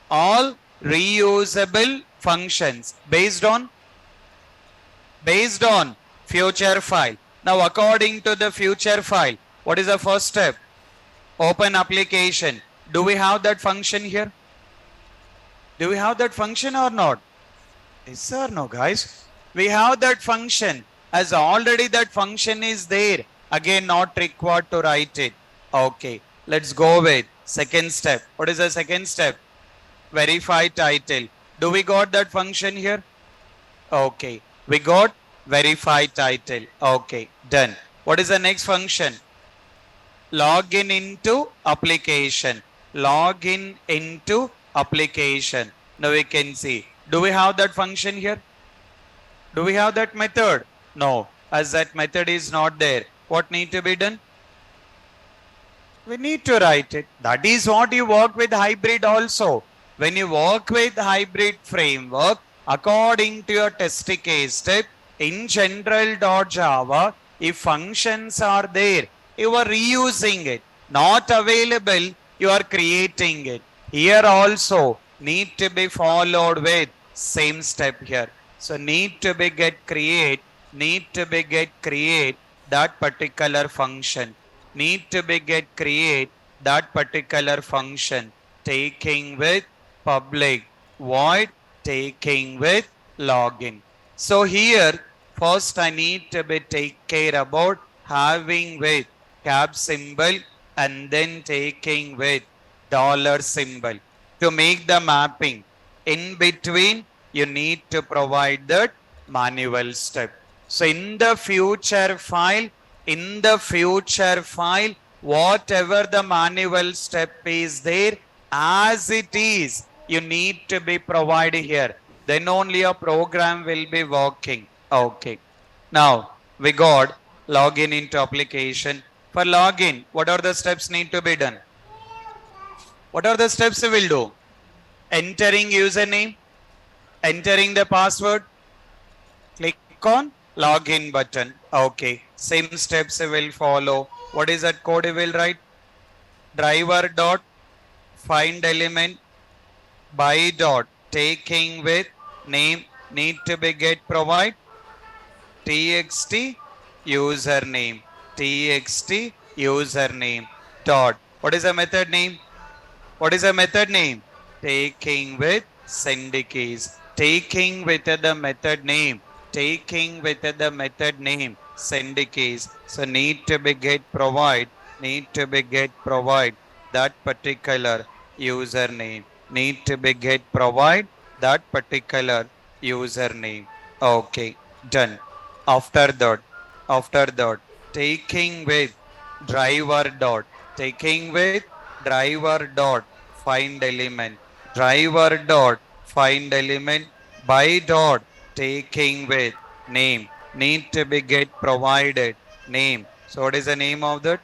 All reusable functions based on future file. Now according to the future file, what is the first step? Open application. Do we have that function here? Do we have that function or not? Yes or no, guys? We have that function, as already that function is there. Again, not required to write it. Okay, let's go with second step. What is the second step? Verify title. Do we got that function here? Okay, we got verify title. Okay, done. What is the next function? Login into application. Login into application. Now we can see. Do we have that function here? Do we have that method? No, as that method is not there. What need to be done? We need to write it. That is what you work with hybrid also. When you work with hybrid framework, according to your test case step, in general.java, if functions are there, you are reusing it. Not available, you are creating it. Here also need to be followed with same step here. So need to be get create that particular function. Need to be get create that particular function, taking with public void, taking with login. So here first I need to be take care about having with cap symbol and then taking with dollar symbol to make the mapping. In between you need to provide that manual step. So in the future file, whatever the manual step is there, as it is, you need to be provided here. Then only a program will be working. Okay. Now we got login into application. For login, what are the steps need to be done? What are the steps we will do? Entering username, entering the password, click on login button. Okay, same steps will follow. What is that code you will write? Driver dot find element by dot taking with name need to be get provide txt username dot. What is the method name? What is the method name? Taking with send keys. Taking with the method name. Send keys. So need to be get provide that particular username. Need to be get provide that particular username. Okay, done. After that, taking with driver dot find element by dot taking with name need to be get provided name. So what is the name of that?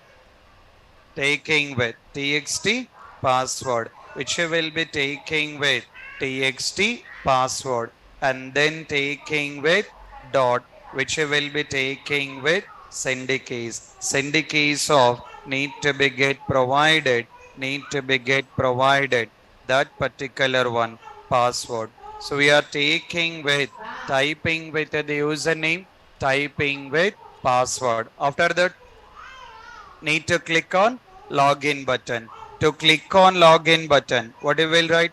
Taking with txt password, which will be taking with txt password, and then taking with dot, which will be taking with send keys of need to be get provided that particular one password. So we are taking with typing with the username, typing with password. After that, need to click on login button. To click on login button, what you will write?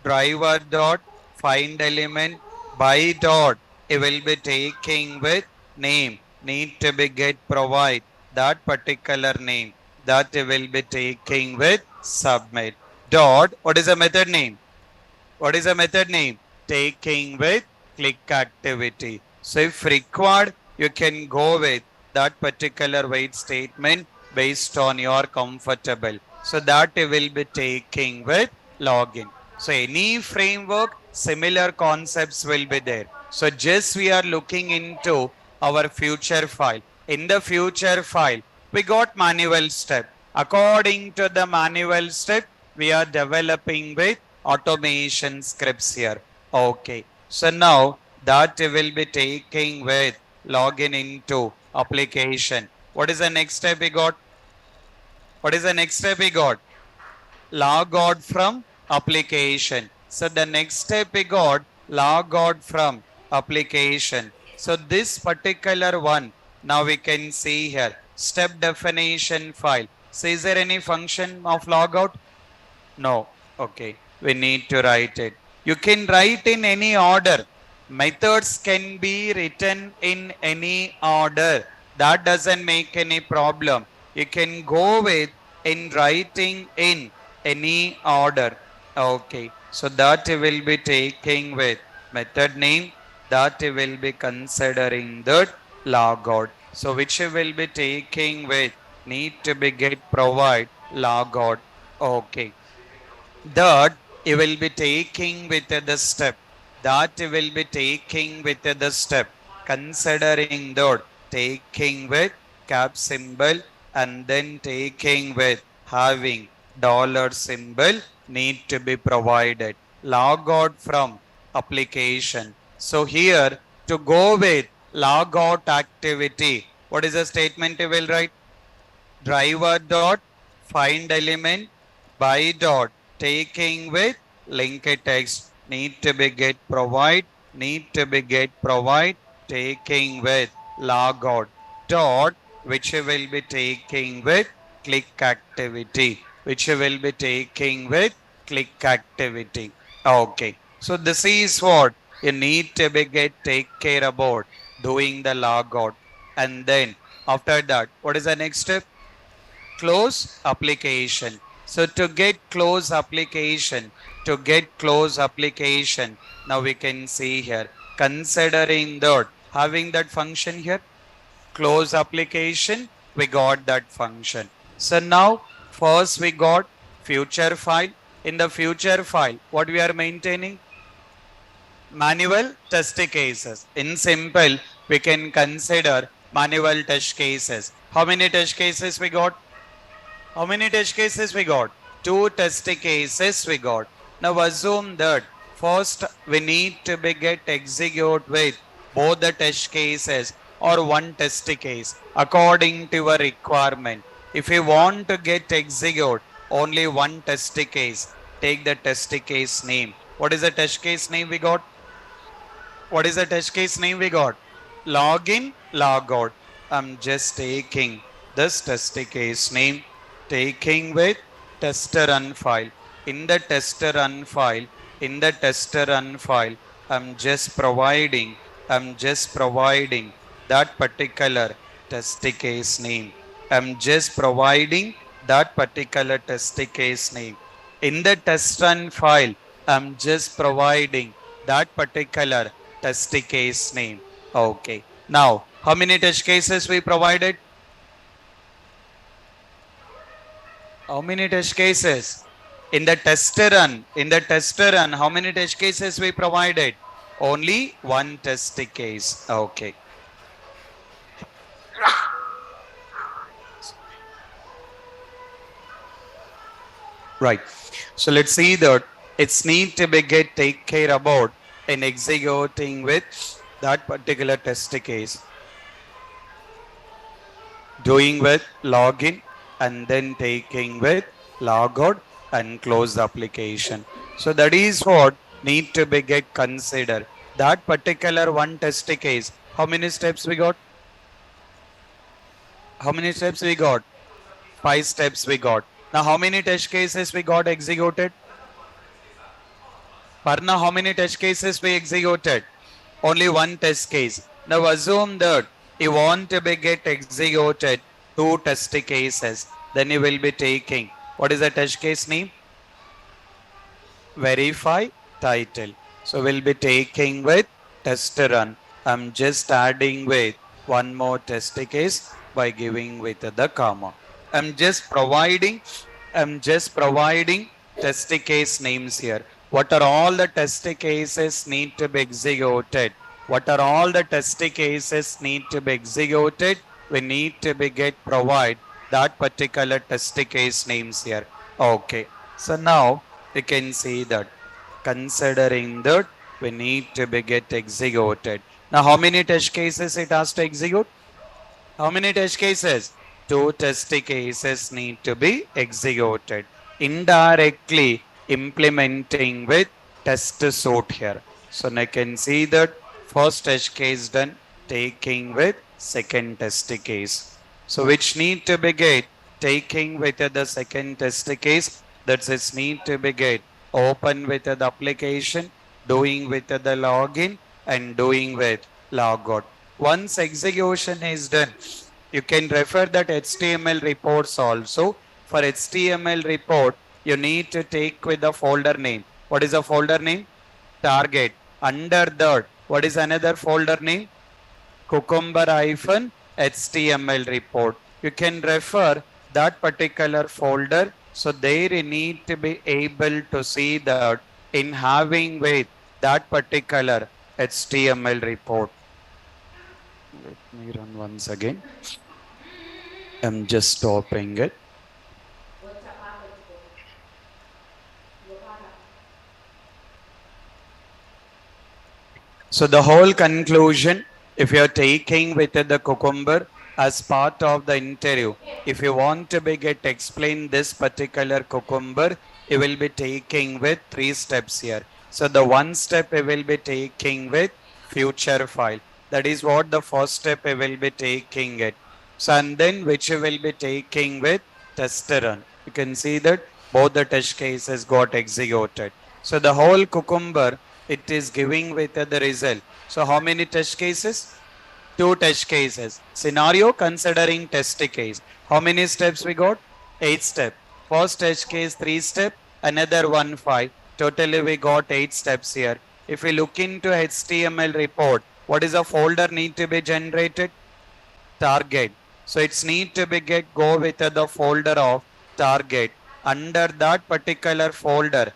Driver dot find element by dot. It will be taking with name. Need to be get provide that particular name. That it will be taking with submit. Dot. What is the method name? What is the method name? Taking with click activity. So if required, you can go with that particular wait statement based on your comfortable. So that will be taking with login. So any framework, similar concepts will be there. So just we are looking into our future file. In the future file, we got manual step. According to the manual step, we are developing with automation scripts here. Okay. So now that will be taking with login into application. What is the next step we got? Log out from application. So the next step we got log out from application. So this particular one, now we can see here, step definition file. So is there any function of logout? No. Okay. we need to write it. You can write in any order. Methods can be written in any order. That doesn't make any problem. You can go with in writing in any order. Okay, so that will be taking with method name, that will be considering that logout. So which will be taking with need to be get provide logout. Okay, that you will be taking with the step, that you will be taking with the step, considering that taking with cap symbol and then taking with having dollar symbol need to be provided. Log out from application. So here to go with log out activity, what is the statement you will write? Driver dot find element by dot taking with linked text need to be get provide, need to be get provide taking with logout dot which will be taking with click activity, which will be taking with click activity. Okay, so this is what you need to be get take care about doing the logout. And then after that, what is the next step? Close application. So to get close application, to get close application, now we can see here, considering that having that function here, close application, we got that function. So now first we got future file. In the future file, what we are maintaining? Manual test cases. In simple, we can consider manual test cases. How many test cases we got? How many test cases we got? Two test cases we got. Now assume that first we need to be get execute with both the test cases or one test case according to your requirement. If you want to get execute only one test case, take the test case name. What is the test case name we got? What is the test case name we got? Login, logout. I'm just taking this test case name, taking with tester run file. In the tester run file, in the tester run file, I'm just providing that particular test case name. I'm just providing that particular test case name. In the test run file, I'm just providing that particular test case name. Okay. Now, how many test cases we provided? How many test cases? In the tester run, how many test cases we provided? Only one test case. Okay. Right. So let's see that it's need to be get take care about in executing with that particular test case. Doing with login and then taking with logout and close the application. So that is what need to be get considered. That particular one test case, how many steps we got? How many steps we got? 5 steps we got. Now how many test cases we got executed? Parna, how many test cases we executed? Only one test case. Now assume that you want to be get executed 2 test cases. Then you will be taking, what is the test case name? Verify title. So we'll be taking with test run. I'm just adding with one more test case by giving with the comma. I'm just providing test case names here. What are all the test cases need to be executed? What are all the test cases need to be executed? We need to be get provide that particular test case names here. Okay. So now you can see that considering that we need to be get executed. Now how many test cases it has to execute? How many test cases? 2 test cases need to be executed. Indirectly implementing with test suite here. So I can see that first test case done, taking with second test case. So which need to be get taking with the second test case, that is need to be get open with the application, doing with the login, and doing with logout. Once execution is done, you can refer that HTML reports also. For HTML report, you need to take with the folder name. What is the folder name? Target. Under that, what is another folder name? Cucumber-HTML report. You can refer that particular folder. So there you need to be able to see that in having with that particular HTML report. Let me run once again. I'm just stopping it. So the whole conclusion, if you're taking with the cucumber as part of the interview, if you want to be get explain this particular cucumber, you will be taking with 3 steps here. So the one step you will be taking with future file. That is what the first step you will be taking it. So and then which you will be taking with test run. You can see that both the test cases got executed. So the whole cucumber, it is giving with the result. So how many test cases? 2 test cases. Scenario considering test case. How many steps we got? 8 steps. First test case 3 steps, another 1 5. Totally we got 8 steps here. If we look into HTML report, what is a folder need to be generated? Target. So it's need to be go with the folder of target. Under that particular folder,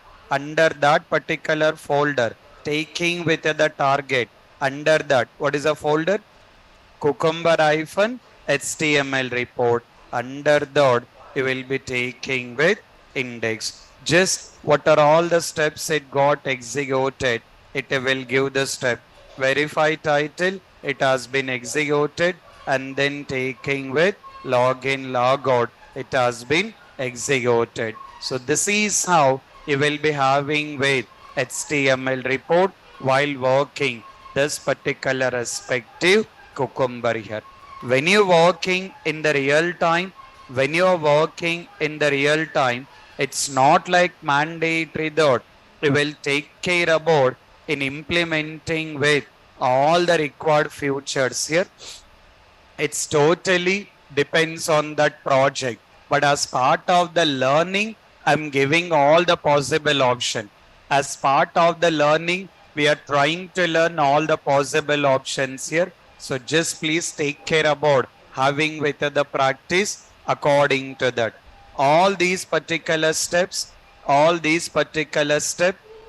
taking with the target, under that, what is a folder? Cucumber-HTML report. Under that, you will be taking with index. Just what are all the steps it got executed, it will give the step. Verify title, it has been executed, and then taking with login, logout, it has been executed. So this is how you will be having with HTML report while working this particular respective cucumber here. When you're working in the real time, it's not like mandatory that you will take care about in implementing with all the required features here. It's totally depends on that project. But as part of the learning, I'm giving all the possible option. As part of the learning, we are trying to learn all the possible options here. So just please take care about having with the practice according to that. All these particular steps,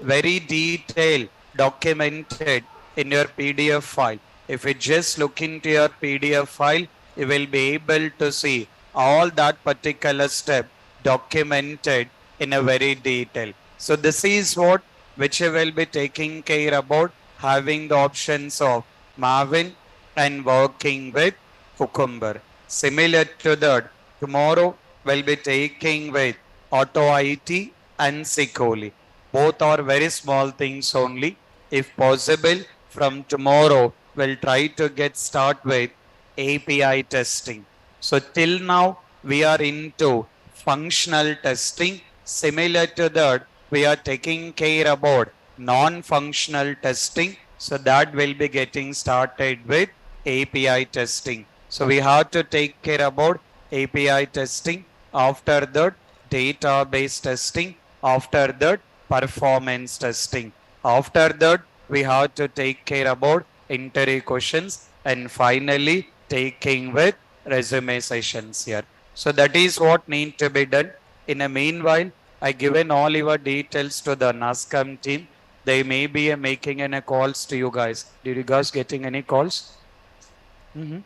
very detailed, documented in your PDF file. If you just look into your PDF file, you will be able to see all that particular step documented in a very detail. So this is what which you will be taking care about having the options of Marvin and working with cucumber. Similar to that, tomorrow we'll be taking with auto IT and Sikoli. Both are very small things only. If possible, from tomorrow, we'll try to get start with API testing. So till now, we are into functional testing. Similar to that, we are taking care about non-functional testing. So that will be getting started with API testing. So we have to take care about API testing. After that, database testing. After that, performance testing. After that, we have to take care about interview questions, and finally taking with resume sessions here. So that is what need to be done. In a meanwhile, I given all your details to the NASCAM team. They may be making any calls to you guys. Did you guys getting any calls? From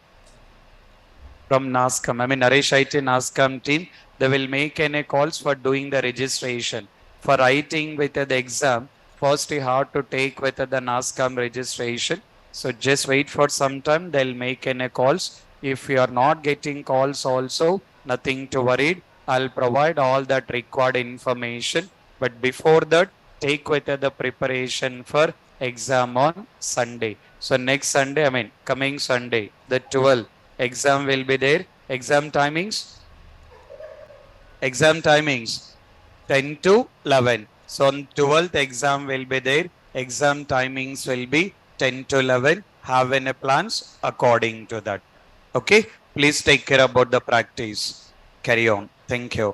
NASCAM, I mean Naresh IT NASCAM team, they will make any calls for doing the registration. For writing with the exam, first you have to take with the NASCAM registration. So just wait for some time, they'll make any calls. If you are not getting calls also, nothing to worry. I'll provide all that required information. But before that, take with the preparation for exam on Sunday. So next Sunday, I mean coming Sunday, the 12th, exam will be there. Exam timings 10 to 11. So on 12th exam will be there. Exam timings will be 10 to 11. Have any plans according to that. Okay. Please take care about the practice. Carry on. Thank you.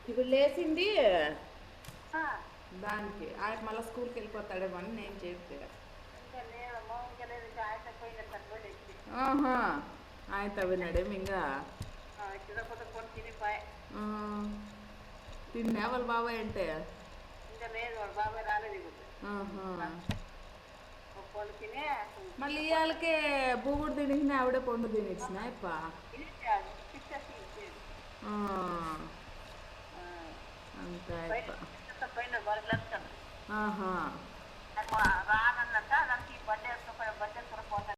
ఇప్పుడు లేచింది దానికి ఆయన మళ్ళీ స్కూల్కి వెళ్ళిపోతాడేమో అని నేను చెప్పిన. ఆహా ఆయన విన్నాడేమి ఇంకా తిన్నా వాళ్ళ బాబాయ్ అంటే ఆహా. మళ్ళీ ఇవాళకే బూగుడు తినేసిన ఆవిడే పండు తినేసిన ఇప్ప అంతే ఆహా